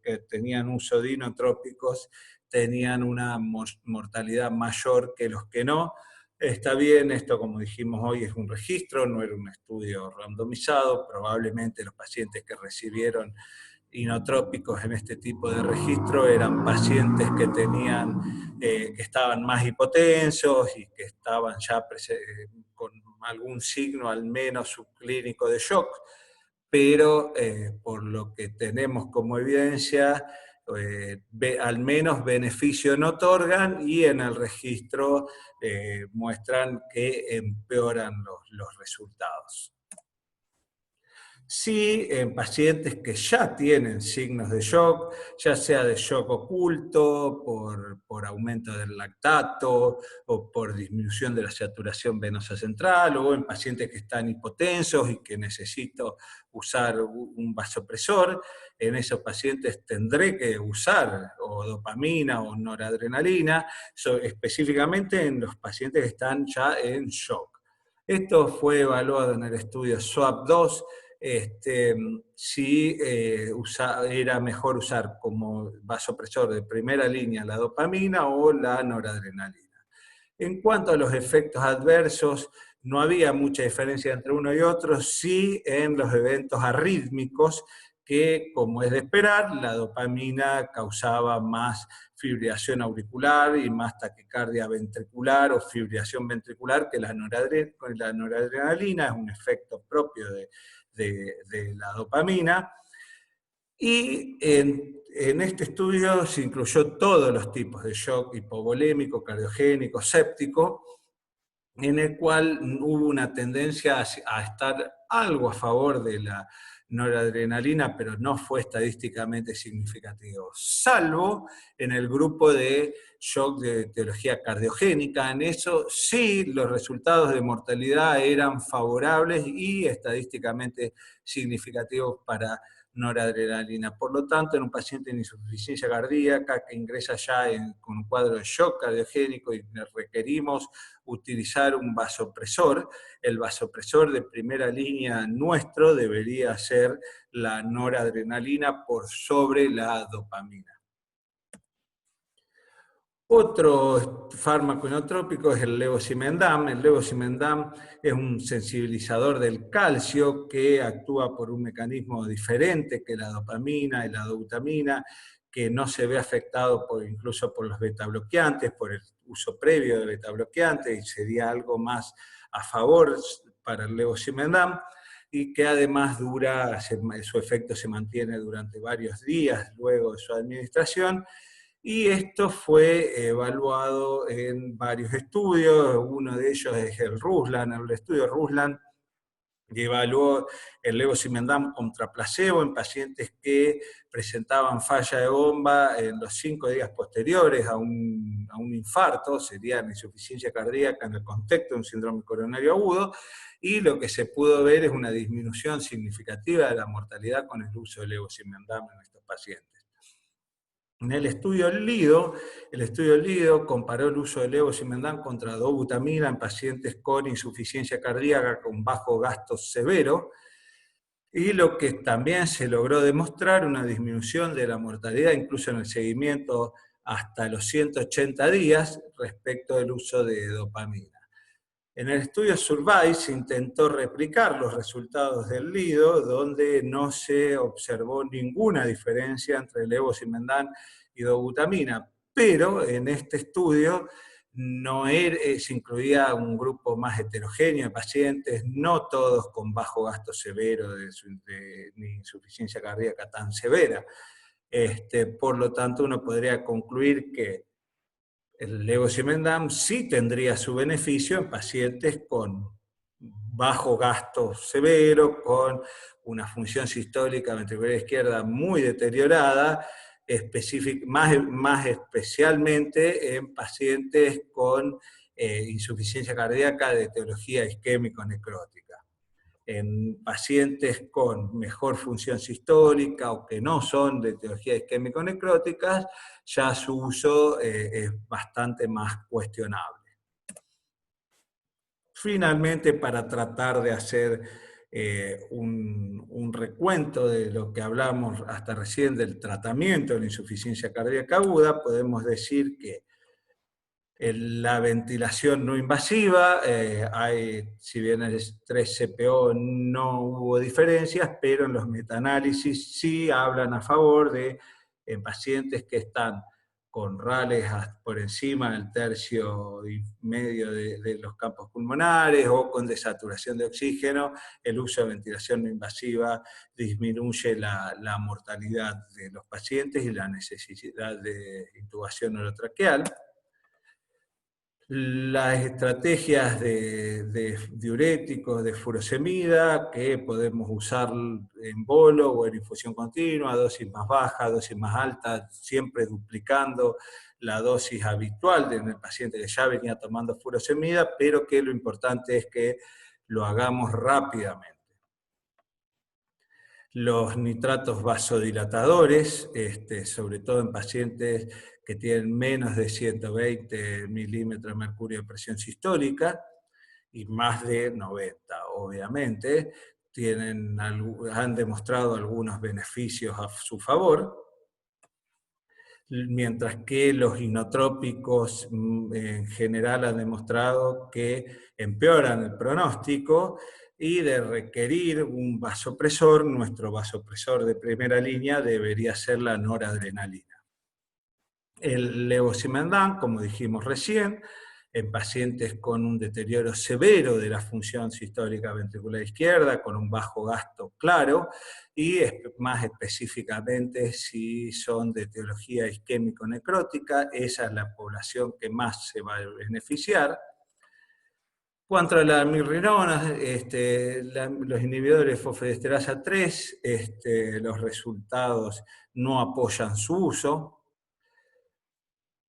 que tenían uso de inotrópicos tenían una mortalidad mayor que los que no. Está bien, esto como dijimos hoy es un registro, no era un estudio randomizado, probablemente los pacientes que recibieron inotrópicos en este tipo de registro eran pacientes que que estaban más hipotensos y que estaban ya con algún signo al menos subclínico de shock, pero por lo que tenemos como evidencia, al menos beneficio no otorgan y en el registro muestran que empeoran los resultados. Sí, en pacientes que ya tienen signos de shock, ya sea de shock oculto, por aumento del lactato o por disminución de la saturación venosa central, o en pacientes que están hipotensos y que necesito usar un vasopresor, en esos pacientes tendré que usar o dopamina o noradrenalina, específicamente en los pacientes que están ya en shock. Esto fue evaluado en el estudio SWAP-2, si era mejor usar como vasopresor de primera línea la dopamina o la noradrenalina. En cuanto a los efectos adversos, no había mucha diferencia entre uno y otro, sí en los eventos arrítmicos, que como es de esperar, la dopamina causaba más fibrilación auricular y más taquicardia ventricular o fibrilación ventricular que la noradrenalina, es un efecto propio de la dopamina. Y en este estudio se incluyó todos los tipos de shock: hipovolémico, cardiogénico, séptico, en el cual hubo una tendencia a estar algo a favor de la noradrenalina, pero no fue estadísticamente significativo, salvo en el grupo de shock de etiología cardiogénica. En eso sí, los resultados de mortalidad eran favorables y estadísticamente significativos para noradrenalina. Por lo tanto, en un paciente en insuficiencia cardíaca que ingresa ya con un cuadro de shock cardiogénico y requerimos utilizar un vasopresor, el vasopresor de primera línea nuestro debería ser la noradrenalina por sobre la dopamina. Otro fármaco inotrópico es el levosimendan. El levosimendan es un sensibilizador del calcio que actúa por un mecanismo diferente que la dopamina y la dobutamina, que no se ve afectado incluso por los betabloqueantes, por el uso previo de betabloqueantes, y sería algo más a favor para el levosimendan, y que además su efecto se mantiene durante varios días luego de su administración. Y esto fue evaluado en varios estudios. Uno de ellos es el Ruslan. El estudio Ruslan evaluó el levosimendan contra placebo en pacientes que presentaban falla de bomba en los 5 días posteriores a un infarto, sería insuficiencia cardíaca en el contexto de un síndrome coronario agudo, y lo que se pudo ver es una disminución significativa de la mortalidad con el uso de levosimendan en estos pacientes. En el estudio LIDO comparó el uso de levosimendan contra dobutamina en pacientes con insuficiencia cardíaca con bajo gasto severo, y lo que también se logró demostrar, una disminución de la mortalidad, incluso en el seguimiento hasta los 180 días, respecto del uso de dopamina. En el estudio SURVIVE se intentó replicar los resultados del LIDO, donde no se observó ninguna diferencia entre levosimendan y dobutamina, pero en este estudio se incluía un grupo más heterogéneo de pacientes, no todos con bajo gasto severo ni insuficiencia cardíaca tan severa. Por lo tanto, uno podría concluir que el levosimendan sí tendría su beneficio en pacientes con bajo gasto severo, con una función sistólica ventricular izquierda muy deteriorada, más especialmente en pacientes con insuficiencia cardíaca de etiología isquémico-necrótica. en pacientes con mejor función sistólica o que no son de etiologías isquémico-necróticas, ya su uso es bastante más cuestionable. Finalmente, para tratar de hacer un recuento de lo que hablamos hasta recién del tratamiento de la insuficiencia cardíaca aguda, podemos decir que la ventilación no invasiva, si bien en el 3-CPO no hubo diferencias, pero en los metaanálisis sí hablan a favor de en pacientes que están con RALes por encima del 1/3 de los campos pulmonares o con desaturación de oxígeno, el uso de ventilación no invasiva disminuye la mortalidad de los pacientes y la necesidad de intubación orotraqueal. Las estrategias de diuréticos, de furosemida, que podemos usar en bolo o en infusión continua, dosis más baja, dosis más alta, siempre duplicando la dosis habitual del paciente que ya venía tomando furosemida, pero que lo importante es que lo hagamos rápidamente. Los nitratos vasodilatadores, sobre todo en pacientes que tienen menos de 120 milímetros de mercurio de presión sistólica y más de 90, obviamente, han demostrado algunos beneficios a su favor, mientras que los inotrópicos en general han demostrado que empeoran el pronóstico, y de requerir un vasopresor, nuestro vasopresor de primera línea debería ser la noradrenalina. El levosimendan, como dijimos recién, en pacientes con un deterioro severo de la función sistólica ventricular izquierda, con un bajo gasto claro, y más específicamente si son de etiología isquémico-necrótica, esa es la población que más se va a beneficiar. Cuanto a la mirrinona, los inhibidores de fosfodiesterasa 3, los resultados no apoyan su uso.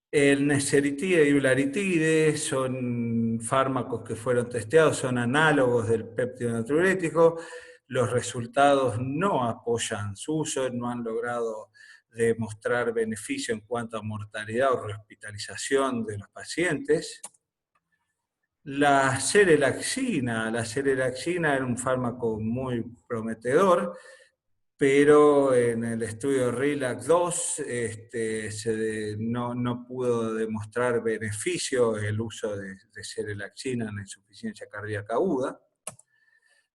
El neseritide y ularitide son fármacos que fueron testeados, son análogos del péptido natriurético. Los resultados no apoyan su uso, no han logrado demostrar beneficio en cuanto a mortalidad o rehospitalización de los pacientes. La serelaxina era un fármaco muy prometedor, pero en el estudio RELAX-2 no pudo demostrar beneficio el uso de serelaxina en insuficiencia cardíaca aguda.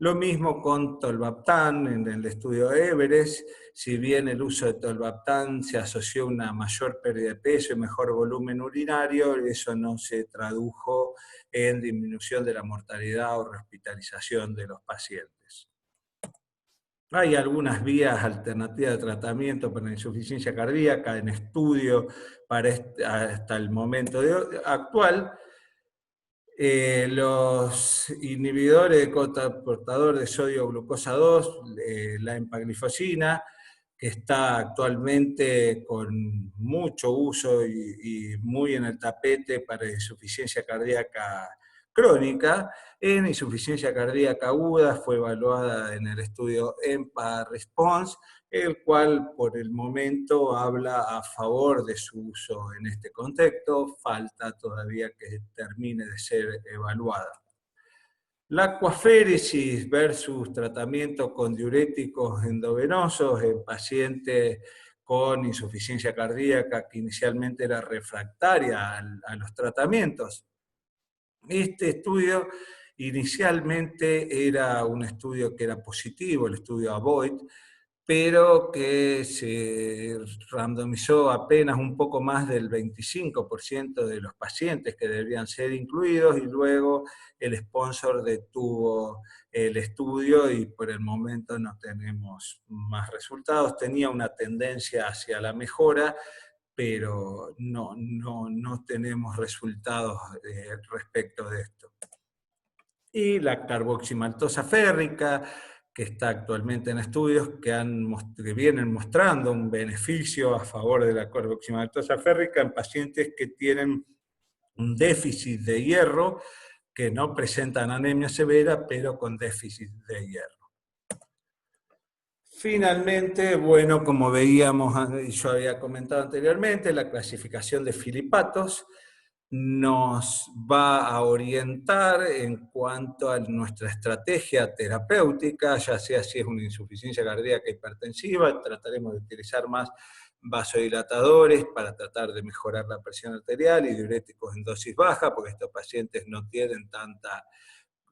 Lo mismo con tolvaptan en el estudio Everest, si bien el uso de tolvaptan se asoció a una mayor pérdida de peso y mejor volumen urinario, eso no se tradujo en disminución de la mortalidad o rehospitalización de los pacientes. Hay algunas vías alternativas de tratamiento para la insuficiencia cardíaca en estudio hasta el momento actual. Los inhibidores de cotransportador de sodio glucosa 2, la empaglifosina, que está actualmente con mucho uso y muy en el tapete para insuficiencia cardíaca crónica. En insuficiencia cardíaca aguda fue evaluada en el estudio EMPA-RESPONSE, el cual por el momento habla a favor de su uso en este contexto, falta todavía que termine de ser evaluada. La aquaféresis versus tratamiento con diuréticos endovenosos en pacientes con insuficiencia cardíaca que inicialmente era refractaria a los tratamientos. Este estudio inicialmente era un estudio que era positivo, el estudio AVOID, pero que se randomizó apenas un poco más del 25% de los pacientes que deberían ser incluidos, y luego el sponsor detuvo el estudio y por el momento no tenemos más resultados. Tenía una tendencia hacia la mejora, pero no tenemos resultados respecto de esto. Y la carboximaltosa férrica, que está actualmente en estudios que vienen mostrando un beneficio a favor de la carboximaltosa férrica en pacientes que tienen un déficit de hierro que no presentan anemia severa, pero con déficit de hierro. Finalmente, bueno, como veíamos y yo había comentado anteriormente, la clasificación de Filipatos nos va a orientar en cuanto a nuestra estrategia terapéutica, ya sea si es una insuficiencia cardíaca hipertensiva, trataremos de utilizar más vasodilatadores para tratar de mejorar la presión arterial y diuréticos en dosis baja, porque estos pacientes no tienen tanta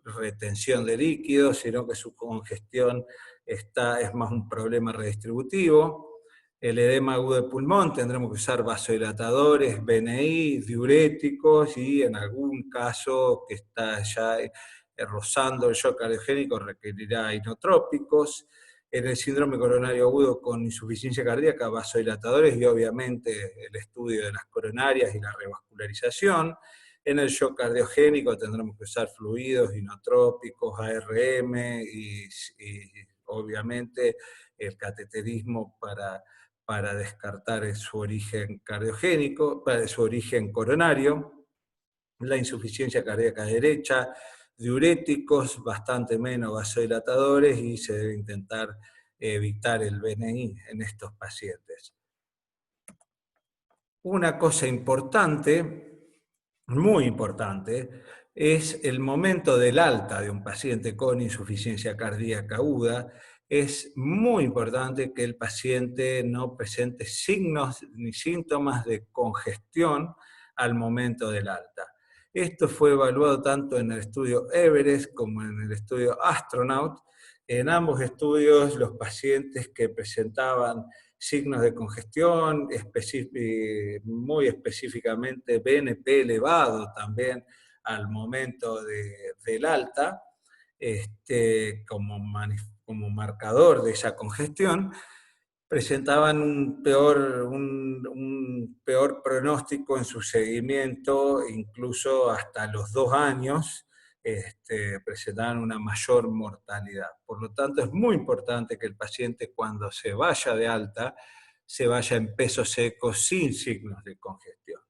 retención de líquidos, sino que su congestión es más un problema redistributivo. El edema agudo de pulmón tendremos que usar vasodilatadores, BNI, diuréticos y en algún caso que está ya rozando el shock cardiogénico requerirá inotrópicos. En el síndrome coronario agudo con insuficiencia cardíaca, vasodilatadores y obviamente el estudio de las coronarias y la revascularización. En el shock cardiogénico tendremos que usar fluidos inotrópicos, ARM y obviamente el cateterismo para descartar su origen cardiogénico, su origen coronario. La insuficiencia cardíaca derecha, diuréticos, bastante menos vasodilatadores y se debe intentar evitar el BNI en estos pacientes. Una cosa importante, muy importante, es el momento del alta de un paciente con insuficiencia cardíaca aguda. Es muy importante que el paciente no presente signos ni síntomas de congestión al momento del alta. Esto fue evaluado tanto en el estudio Everest como en el estudio Astronaut. En ambos estudios, los pacientes que presentaban signos de congestión, muy específicamente BNP elevado también al momento del alta, como marcador de esa congestión, presentaban un peor pronóstico en su seguimiento, incluso hasta los 2 años, presentaban una mayor mortalidad. Por lo tanto, es muy importante que el paciente cuando se vaya de alta, se vaya en peso seco sin signos de congestión.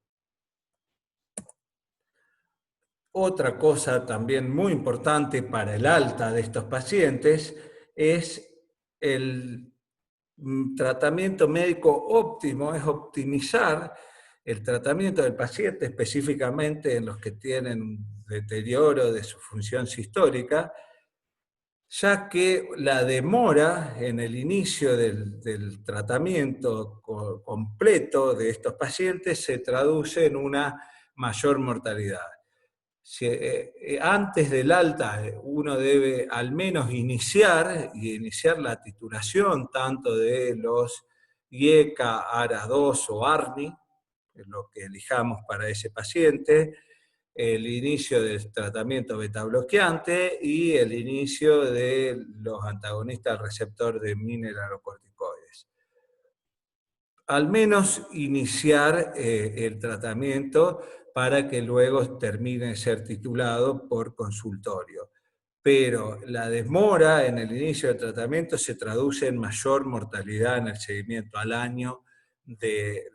Otra cosa también muy importante para el alta de estos pacientes es el tratamiento médico óptimo, es optimizar el tratamiento del paciente, específicamente en los que tienen un deterioro de su función sistólica, ya que la demora en el inicio del tratamiento completo de estos pacientes se traduce en una mayor mortalidad. Antes del alta uno debe al menos iniciar la titulación tanto de los IECA, ARA2 o ARNI, lo que elijamos para ese paciente, el inicio del tratamiento beta bloqueante y el inicio de los antagonistas al receptor de mineralocorticoides. Al menos iniciar el tratamiento para que luego termine de ser titulado por consultorio. Pero la demora en el inicio del tratamiento se traduce en mayor mortalidad en el seguimiento al año de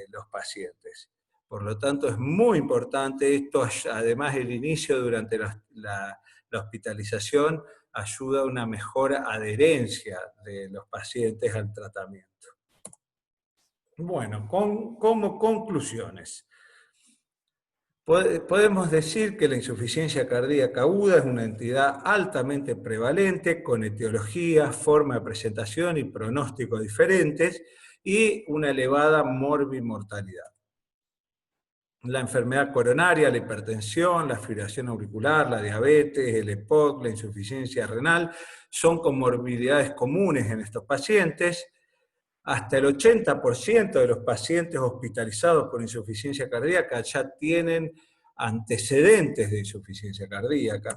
los pacientes. Por lo tanto, es muy importante esto, además el inicio durante la hospitalización ayuda a una mejor adherencia de los pacientes al tratamiento. Bueno, como conclusiones. Podemos decir que la insuficiencia cardíaca aguda es una entidad altamente prevalente, con etiología, forma de presentación y pronóstico diferentes, y una elevada morbimortalidad. La enfermedad coronaria, la hipertensión, la fibrilación auricular, la diabetes, el EPOC, la insuficiencia renal, son comorbilidades comunes en estos pacientes. Hasta el 80% de los pacientes hospitalizados por insuficiencia cardíaca ya tienen antecedentes de insuficiencia cardíaca.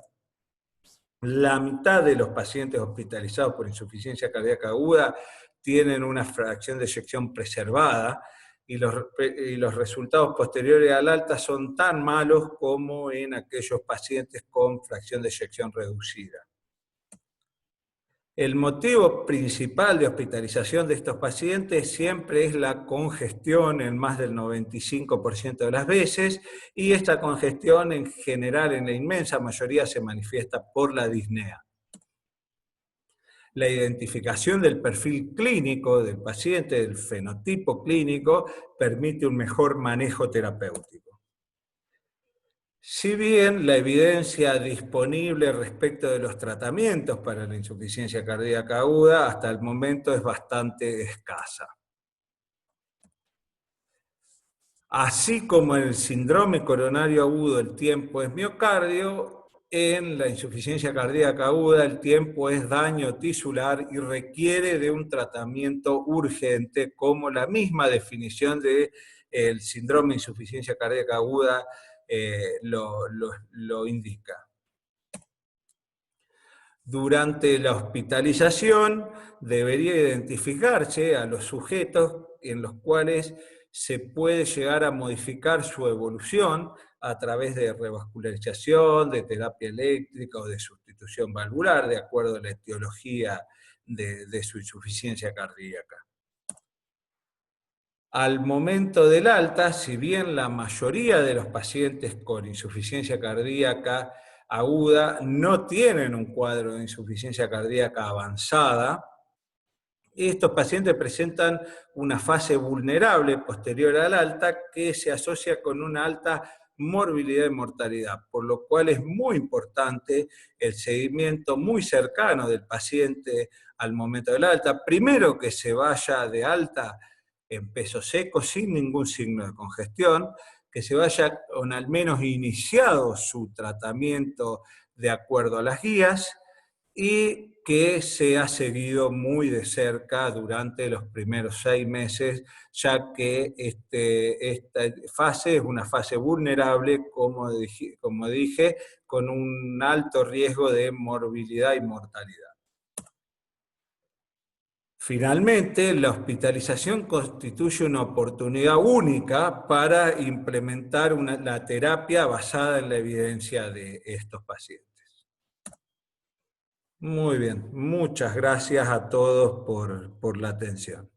La mitad de los pacientes hospitalizados por insuficiencia cardíaca aguda tienen una fracción de eyección preservada y los resultados posteriores al alta son tan malos como en aquellos pacientes con fracción de eyección reducida. El motivo principal de hospitalización de estos pacientes siempre es la congestión en más del 95% de las veces, y esta congestión en general, en la inmensa mayoría, se manifiesta por la disnea. La identificación del perfil clínico del paciente, del fenotipo clínico, permite un mejor manejo terapéutico. Si bien la evidencia disponible respecto de los tratamientos para la insuficiencia cardíaca aguda hasta el momento es bastante escasa. Así como en el síndrome coronario agudo el tiempo es miocardio, en la insuficiencia cardíaca aguda el tiempo es daño tisular y requiere de un tratamiento urgente, como la misma definición del síndrome de insuficiencia cardíaca aguda lo indica. Durante la hospitalización debería identificarse a los sujetos en los cuales se puede llegar a modificar su evolución a través de revascularización, de terapia eléctrica o de sustitución valvular, de acuerdo a la etiología de su insuficiencia cardíaca. Al momento del alta, si bien la mayoría de los pacientes con insuficiencia cardíaca aguda no tienen un cuadro de insuficiencia cardíaca avanzada, estos pacientes presentan una fase vulnerable posterior al alta que se asocia con una alta morbilidad y mortalidad, por lo cual es muy importante el seguimiento muy cercano del paciente al momento del alta. Primero, que se vaya de alta en peso seco sin ningún signo de congestión, que se vaya con al menos iniciado su tratamiento de acuerdo a las guías, y que se ha seguido muy de cerca durante los primeros 6 meses, ya que esta fase es una fase vulnerable, como dije, con un alto riesgo de morbilidad y mortalidad. Finalmente, la hospitalización constituye una oportunidad única para implementar la terapia basada en la evidencia de estos pacientes. Muy bien, muchas gracias a todos por la atención.